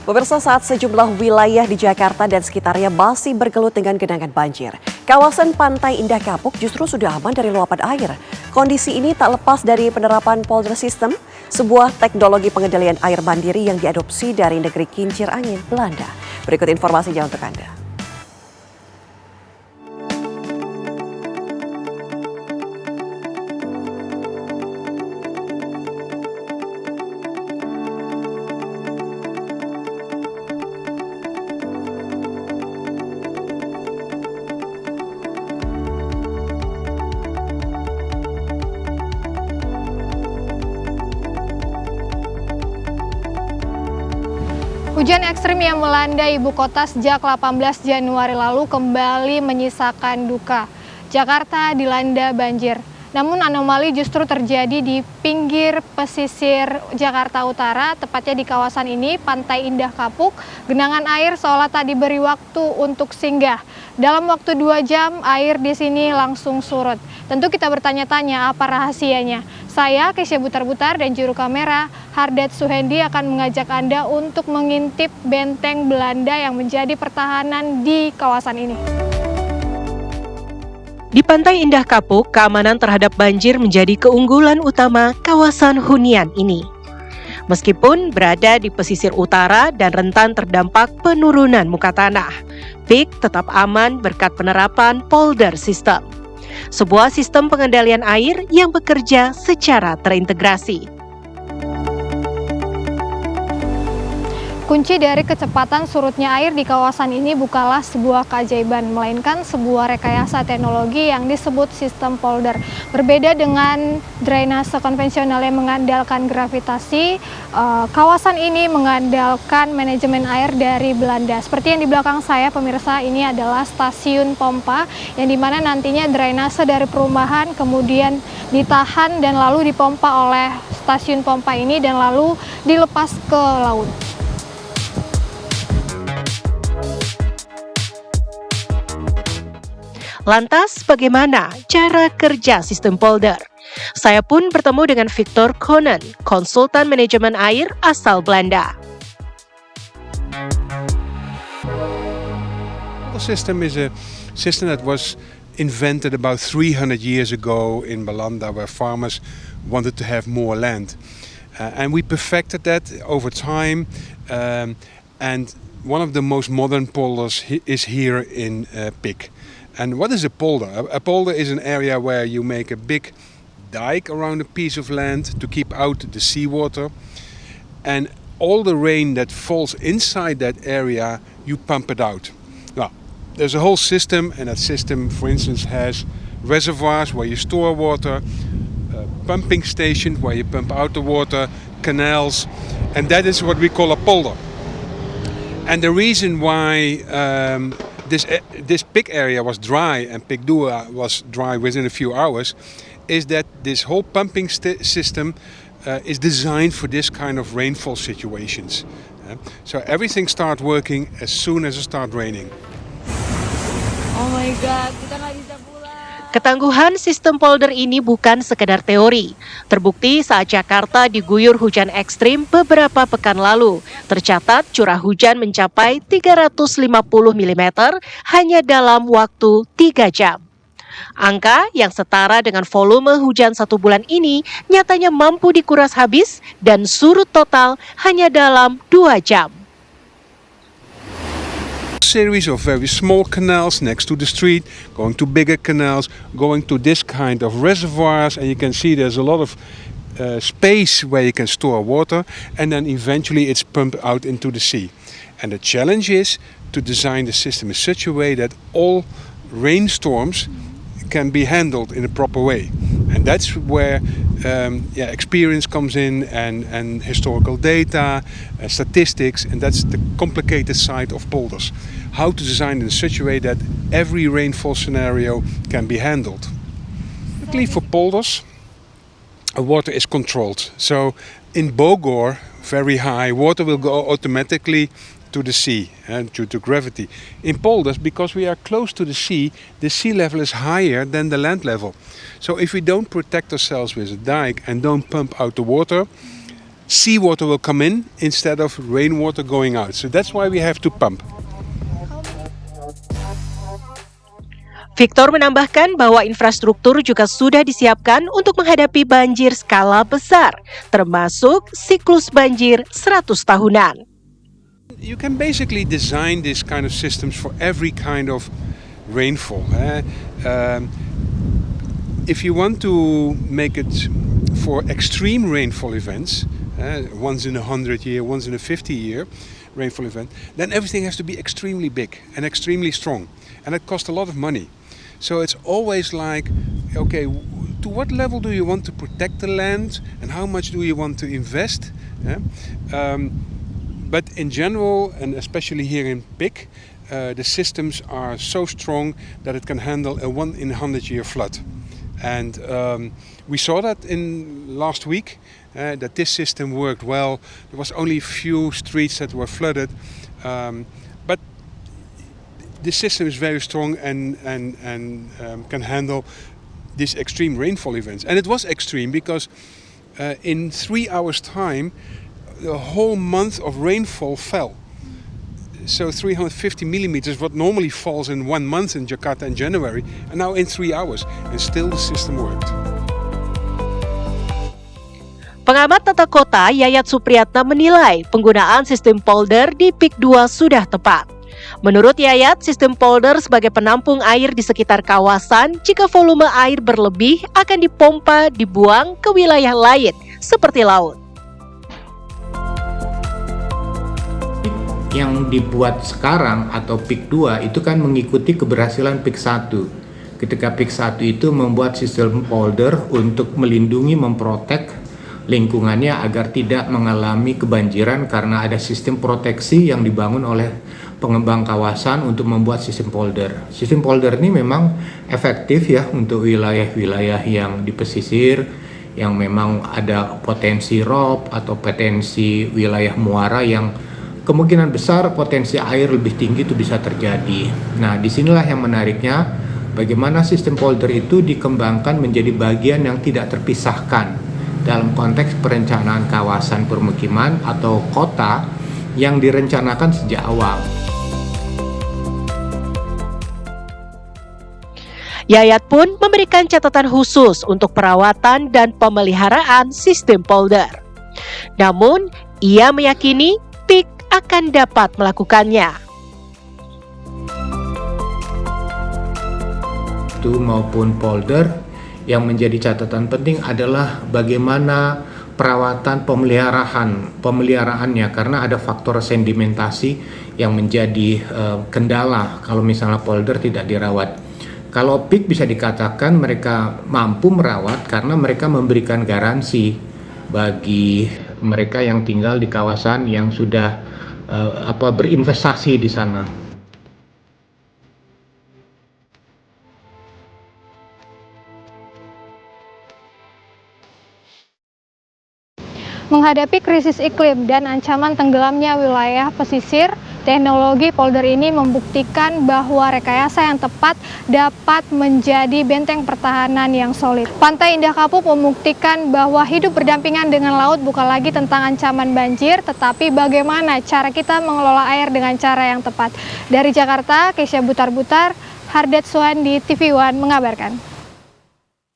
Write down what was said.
Pemirsa, saat sejumlah wilayah di Jakarta dan sekitarnya masih bergelut dengan genangan banjir, kawasan Pantai Indah Kapuk justru sudah aman dari luapan air. Kondisi ini tak lepas dari penerapan polder system, sebuah teknologi pengendalian air mandiri yang diadopsi dari negeri kincir angin Belanda. Berikut informasinya untuk Anda. Hujan ekstrim yang melanda ibu kota sejak 18 Januari lalu kembali menyisakan duka. Jakarta dilanda banjir. Namun anomali justru terjadi di pinggir pesisir Jakarta Utara, tepatnya di kawasan ini, Pantai Indah Kapuk. Genangan air seolah tak diberi waktu untuk singgah. Dalam waktu 2 jam, air di sini langsung surut. Tentu kita bertanya-tanya apa rahasianya. Saya, Kesya Butar-Butar, dan juru kamera Hardat Suhendi akan mengajak Anda untuk mengintip benteng Belanda yang menjadi pertahanan di kawasan ini. Di Pantai Indah Kapuk, keamanan terhadap banjir menjadi keunggulan utama kawasan hunian ini. Meskipun berada di pesisir utara dan rentan terdampak penurunan muka tanah, PIK tetap aman berkat penerapan polder system. Sebuah sistem pengendalian air yang bekerja secara terintegrasi. Kunci dari kecepatan surutnya air di kawasan ini bukanlah sebuah keajaiban, melainkan sebuah rekayasa teknologi yang disebut sistem polder. Berbeda dengan drainase konvensional yang mengandalkan gravitasi, kawasan ini mengandalkan manajemen air dari Belanda. Seperti yang di belakang saya, pemirsa, ini adalah stasiun pompa, yang dimana nantinya drainase dari perumahan kemudian ditahan dan lalu dipompa oleh stasiun pompa ini dan lalu dilepas ke laut. Lantas, bagaimana cara kerja sistem polder? Saya pun bertemu dengan Victor Konen, konsultan manajemen air asal Belanda. The system is a system that was invented about 300 years ago in Belanda, where farmers wanted to have more land. And we perfected that over time. And one of the most modern polders is here in PIK. And what is a polder? A polder is an area where you make a big dike around a piece of land to keep out the seawater. And all the rain that falls inside that area, you pump it out. Now, there's a whole system, and that system, for instance, has reservoirs where you store water, a pumping station where you pump out the water, canals, and that is what we call a polder. And the reason why this PIK area was dry and PIK Dua was dry within a few hours is that this whole pumping system is designed for this kind of rainfall situations. So everything starts working as soon as it starts raining. Oh my God, kita nggak bisa pulang. Ketangguhan sistem polder ini bukan sekedar teori. Terbukti saat Jakarta diguyur hujan ekstrim beberapa pekan lalu. Tercatat curah hujan mencapai 350 mm hanya dalam waktu 3 jam. Angka yang setara dengan volume hujan 1 bulan ini nyatanya mampu dikuras habis dan surut total hanya dalam 2 jam. Series of very small canals next to the street, going to bigger canals, going to this kind of reservoirs, and you can see there's a lot of space where you can store water, and then eventually it's pumped out into the sea. And the challenge is to design the system in such a way that all rainstorms can be handled in a proper way. And that's where experience comes in, and historical data, statistics, and that's the complicated side of polders. How to design in such a way that every rainfall scenario can be handled. Particularly for polders, water is controlled. So in Bogor, very high, water will go automatically to the sea due to gravity. In polders, because we are close to the sea level is higher than the land level. So if we don't protect ourselves with a dike and don't pump out the water, seawater will come in instead of rainwater going out. So that's why we have to pump. Victor menambahkan bahwa infrastruktur juga sudah disiapkan untuk menghadapi banjir skala besar, termasuk siklus banjir 100 tahunan. You can basically design this kind of systems for every kind of rainfall. If you want to make it for extreme rainfall events, once in 100 year, once in a 50 year rainfall event, then everything has to be extremely big and extremely strong, and it costs a lot of money. So it's always like, okay, to what level do you want to protect the land and how much do you want to invest? But in general, and especially here in PIC, the systems are so strong that it can handle a 1 in 100 year flood. And we saw that in last week, that this system worked well. There was only a few streets that were flooded, but the system is very strong and can handle these extreme rainfall events. And it was extreme because in 3 hours' time, the whole month of rainfall fell. So 350 millimeters, what normally falls in 1 month in Jakarta in January, and now in 3 hours, and still the system worked. Pengamat tata kota Yayat Supriyatna menilai penggunaan sistem polder di PIK 2 sudah tepat. Menurut Yayat, sistem polder sebagai penampung air di sekitar kawasan, jika volume air berlebih akan dipompa dibuang ke wilayah lain seperti laut. Yang dibuat sekarang atau PIK 2 itu kan mengikuti keberhasilan PIK 1. Ketika PIK 1 itu membuat sistem polder untuk melindungi, memprotek lingkungannya agar tidak mengalami kebanjiran karena ada sistem proteksi yang dibangun oleh pengembang kawasan untuk membuat sistem polder. Sistem polder ini memang efektif ya untuk wilayah-wilayah yang di pesisir, yang memang ada potensi rob atau potensi wilayah muara yang kemungkinan besar potensi air lebih tinggi itu bisa terjadi. Nah, disinilah yang menariknya, bagaimana sistem polder itu dikembangkan menjadi bagian yang tidak terpisahkan dalam konteks perencanaan kawasan permukiman atau kota yang direncanakan sejak awal. Yayat pun memberikan catatan khusus untuk perawatan dan pemeliharaan sistem polder. Namun, ia meyakini PIK akan dapat melakukannya. Itu maupun polder, yang menjadi catatan penting adalah bagaimana perawatan pemeliharaannya, karena ada faktor sedimentasi yang menjadi kendala kalau misalnya polder tidak dirawat. Kalau PIK bisa dikatakan mereka mampu merawat karena mereka memberikan garansi bagi mereka yang tinggal di kawasan yang sudah berinvestasi di sana. Menghadapi krisis iklim dan ancaman tenggelamnya wilayah pesisir, teknologi polder ini membuktikan bahwa rekayasa yang tepat dapat menjadi benteng pertahanan yang solid. Pantai Indah Kapuk membuktikan bahwa hidup berdampingan dengan laut bukan lagi tentang ancaman banjir, tetapi bagaimana cara kita mengelola air dengan cara yang tepat. Dari Jakarta, Keisha Butar-Butar, Hardet Suhan di TV One mengabarkan.